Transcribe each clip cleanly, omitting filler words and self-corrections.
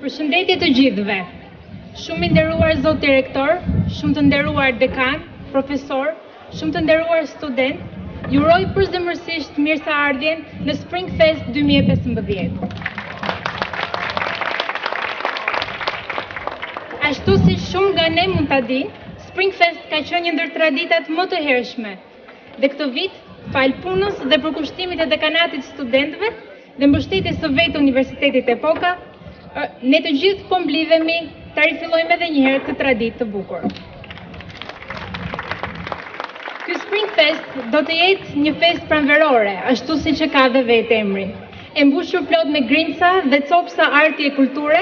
Përshëndetje të gjithëve. Shumë i nderuar zot direktor, shumë të nderuar dekan, profesor, shumë të nderuar student, ju uroj përzemërsisht mirëseardhjen në Spring Fest 2015. Ashtu si shumë nga ne mund ta dinë, Spring Fest ka qenë një ndër traditat më të hershme. Dhe këtë vit, fal punës dhe përkushtimit e dekanatit studentëve dhe mbështetjes së vetë Universitetit Epoka, ne të gjithë po mblidhemi ta rifillojmë edhe një herë këtë traditë të bukur. Ky Spring Fest do të jetë një festë pranverore, ashtu siç e ka dhe vetë emri. E mbushur plot me grimca dhe copsa arti e kulture,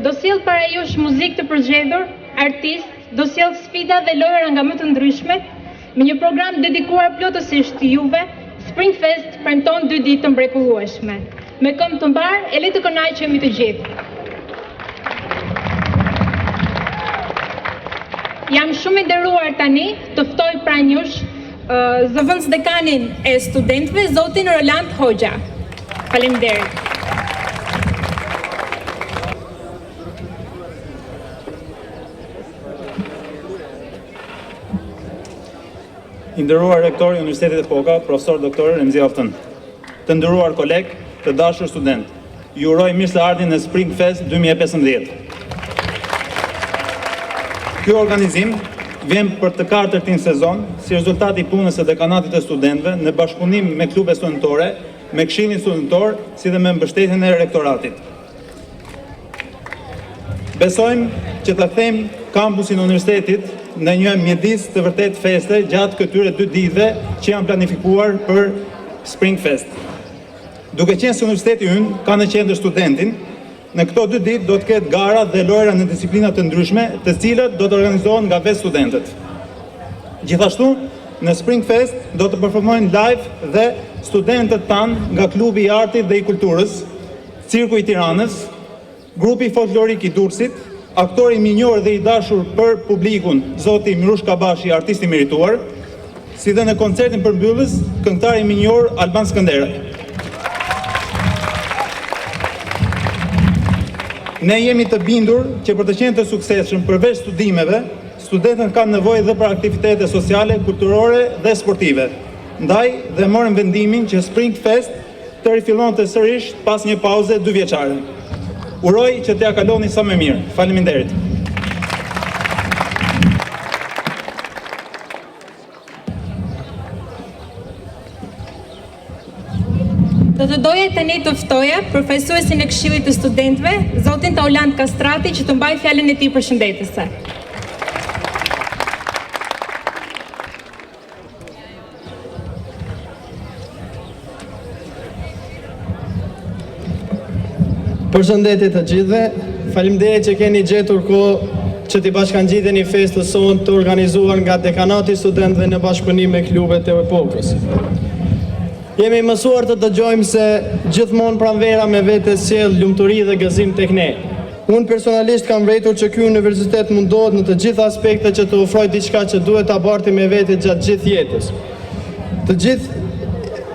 do sjell para jush muzikë të përgjedhur, artistë, do sjell sfida dhe lojëra nga më të ndryshme, me një program dedikuar plotësisht juve. Spring Fest premton 2 ditë të mrekullueshme. Me këmbë të mbar, e le të kënaqemi të gjithë. Jam shumë i nderuar tani të ftoj pranë jush zëvendës dekanin e studentëve, zotin Roland Hoxha. Faleminderit. I nderuar rektori i Universitetit Epoka, profesor doktor Remzi Aftën. Të nderuar koleg, të dashur student, ju uroj mirëseardhjen në Spring Fest 2015. Ky organizim vjen për të katërtin sezon si rezultat i punës së dekanatit të studentëve në bashkëpunim me klube studentore, me këshillin studentor, si dhe me mbështetjen e rektoratit. Besojmë që ta them kampusin e universitetit në një mjedis të vërtet feste gjatë këtyre 2 ditëve që janë planifikuar për Spring Fest. Duke qenë se universiteti ynë ka në qendër studentin, në këto 2 ditë do të ketë gara dhe lojra në disiplina të ndryshme, të cilët do të organizohen nga vetë studentët. Gjithashtu, në Spring Fest do të performojnë live dhe studentët tanë nga klubi i artit dhe i kulturës, Cirku i Tiranës, grupi folklorik i Durrësit, aktori minjor dhe i dashur për publikun, zoti Mirush Kabashi, artisti merituar, si dhe në koncertin përmbyllës, këngëtari minjor Alban Skëndera. Ne jemi të bindur që për të qenë të suksesshëm përveç studimeve, studentët kanë nevojë dhe për aktivitete sociale, kulturore dhe sportive. Ndaj dhe morëm vendimin që Spring Fest të rifillonte sërish pas një pauze 2 vjeçare. Uroj që t'ja kaloni sa më mirë. Faleminderit. Do të doja tani të ftoja përfaqësuesin e Këshillit të Studentëve, zotin Taulant Kastrati, që të mbajë fjalën e tij përshëndetëse. Përshëndetje të gjithëve, faleminderit që keni gjetur kohë që t'i bashkangjiteni festën sonë të organizuar nga dekanati i studentëve në bashkëpunim me klubet e Epokës. Jemi mësuar të dëgjojmë se gjithmonë pranvera me vete sjell lumturi dhe gëzim tek ne. Unë personalisht kam vërejtur që ky universitet mundohet në të gjitha aspektet që të ofrojë diçka që duhet ta barti me vete gjatë gjithë jetës. Të gjithë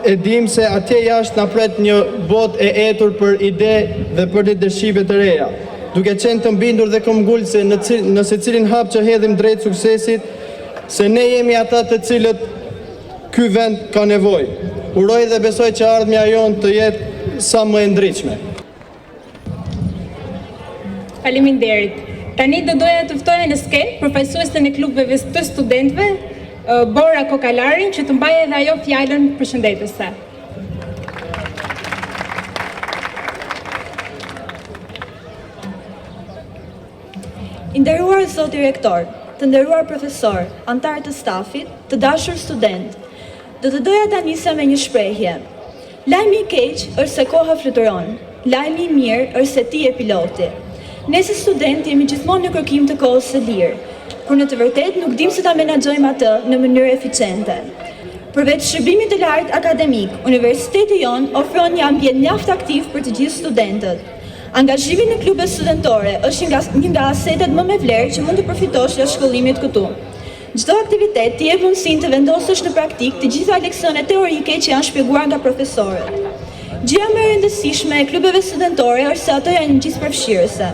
e dim se atje jashtë na pret një botë e etur për ide dhe për lidership të reja, duke qenë të mbindur dhe këmbgulse në secilin hap që hedhim drejt suksesit, se ne jemi ata të cilët ky vend ka nevojë. Uroj dhe besoj që ardhmja jonë të jetë sa më e ndritshme. Faleminderit. Tani do doja të ftoja në skenë përfaqësuesen e klubeve të studentëve, Bora Kokalarin, që të mbajë edhe ajo fjalën përshëndetëse. I nderuar zot direktor, të nderuar profesor, antar të stafit, të dashur student, do të doja ta nisja me një shprehje. Lajmi i keq është se koha fluturon, lajmi i mirë është se ti je piloti. Ne si student jemi gjithmonë në kërkim të kohës së lirë, por në të vërtet nuk dim se ta menaxhojmë atë në mënyrë eficiente. Përveç shërbimit të lartë akademik, universiteti jon ofron një ambient mjaft aktiv për të gjithë studentët. Angazhimi në klube studentore është një nga asetet më me vlerë që mund të përfitosh nga shkollimit këtu. Çdo aktivitet t'i jep mundësinë të vendosësh në praktik të gjitha leksionet teorike që janë shpjeguar nga profesorët. Gjëja më e rëndësishme e klubeve studentore është se ato janë gjithëpërfshirëse.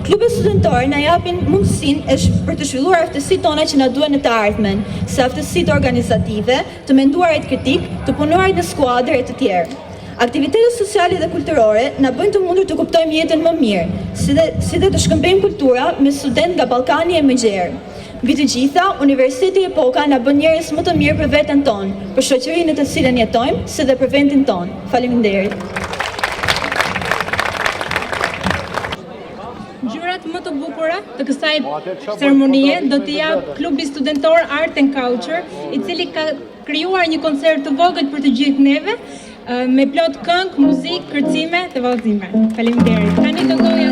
Klubet studentore na japin mundësinë për të zhvilluar aftësitë tona që na duhen në të ardhmen, si aftësitë organizative, të menduarit kritik, të punuarit në skuadër e të tjerë. Aktivitetet sociale dhe kulturore na bëjnë të mundur të kuptojmë jetën më mirë, si dhe të shkëmbejmë kultura me student nga Ballkani e më gjerë. Mbi të gjitha, Universiteti Epoka na bën njerëz më të mirë për veten tonë, për shoqërinë në të cilën jetojmë, si dhe për vendin tonë. Faleminderit. Ngjyrat më të bukura të kësaj ceremonie do t'i jap Klubi Studentor Art and Culture, i cili ka krijuar një koncert të vogël për të gjithë neve, me plot këngë, muzikë, kërcime dhe vallëzime. Faleminderit. Tani do goja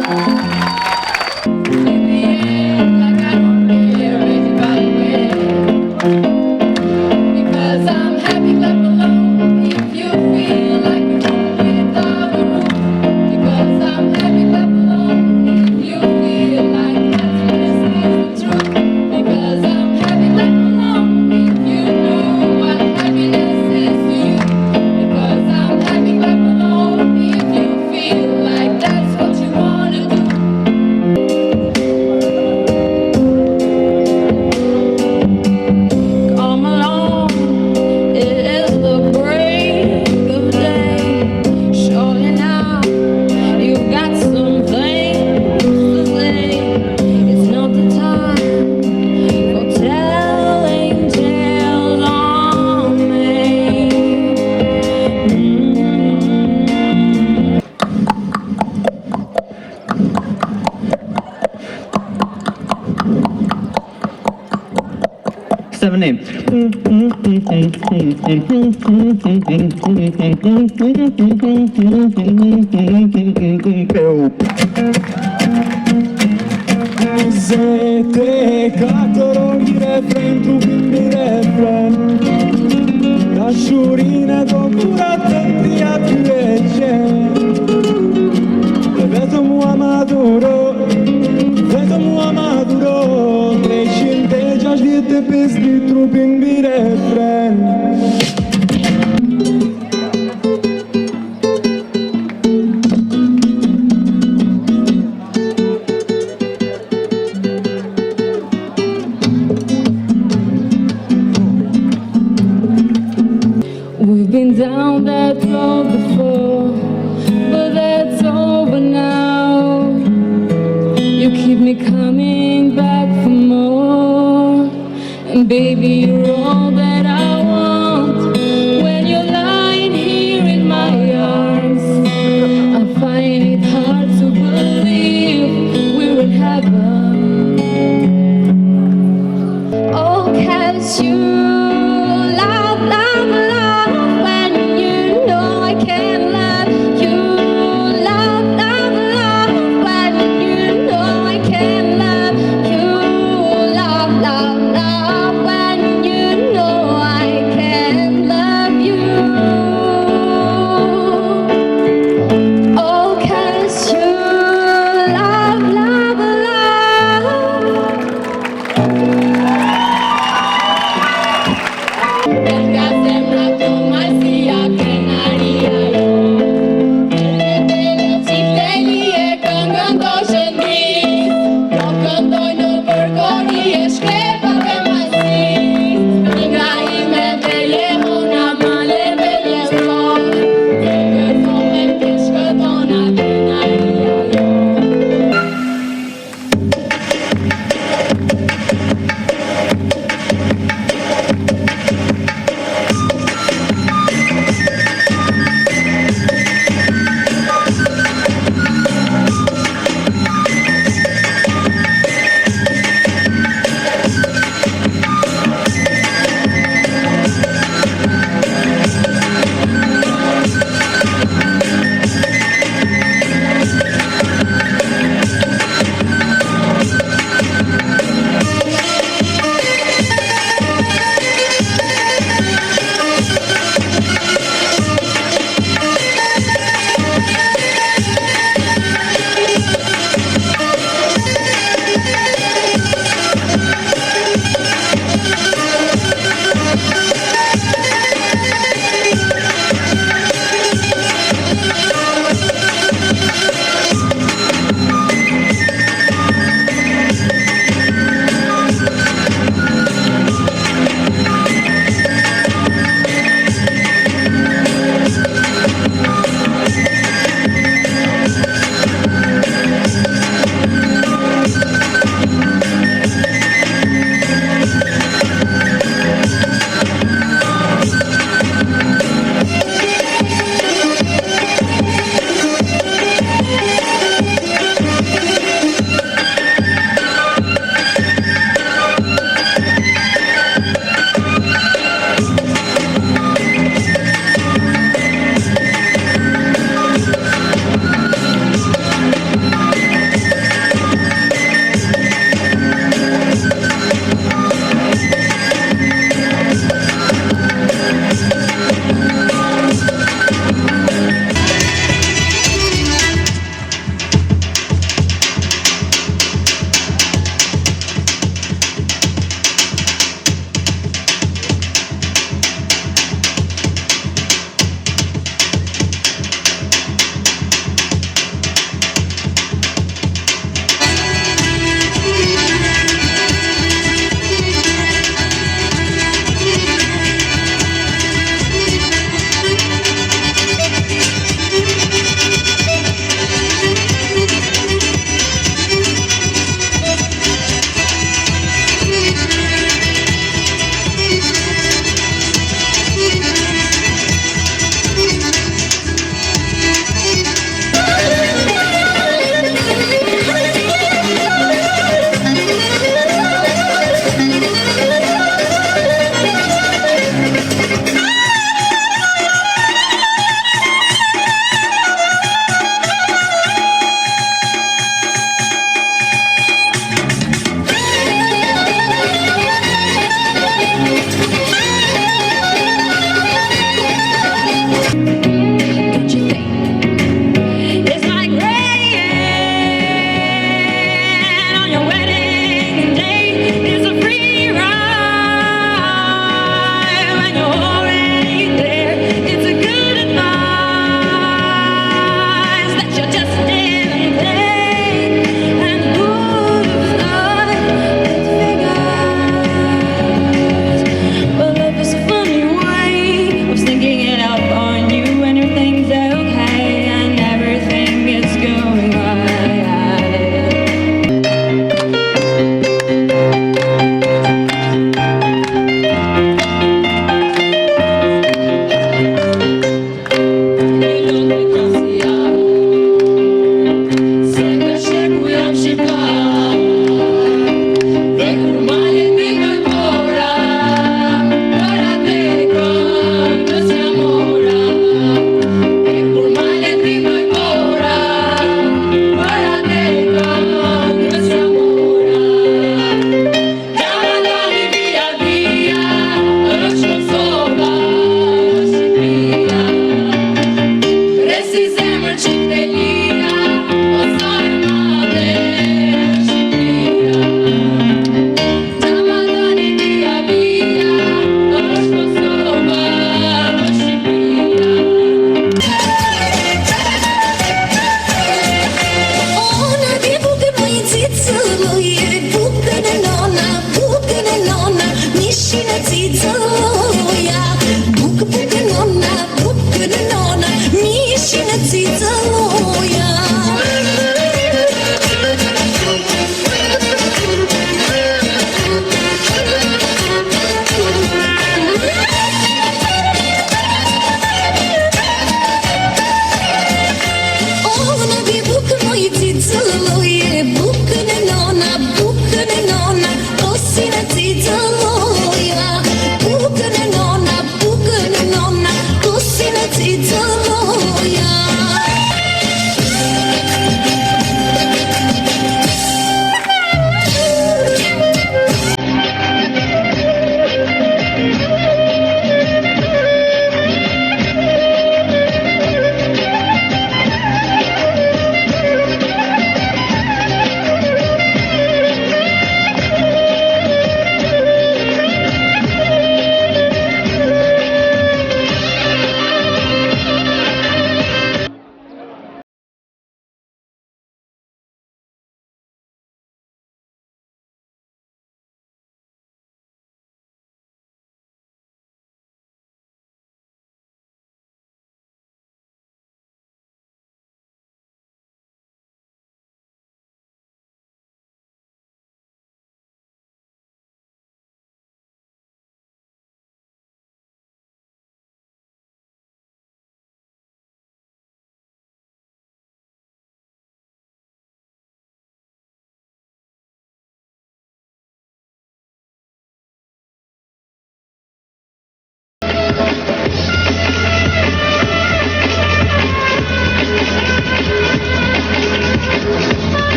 We've been down that road before, but that's over now. You keep me coming back for more, and baby, you're all that I want. When you're lying here in my arms, I find it hard to believe we're in heaven. Oh, 'cause you love, love, love.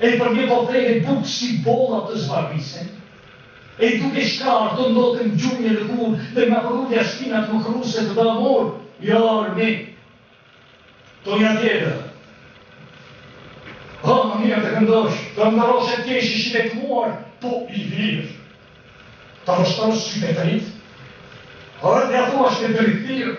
E për një po thejnë bukë si bolla të zbarbisen. E duke shkarë të ndotën gjunje dhe kur dhe nga përrudja shpinat më kruse të damor. Ja, armi. To një tjetër. Ha, më mirë të këndosh, të ndërosh e tjesh ishin e të muar, po i virë. Ta vështarë sytë e të rritë. Arë të ja thua shte të rritë.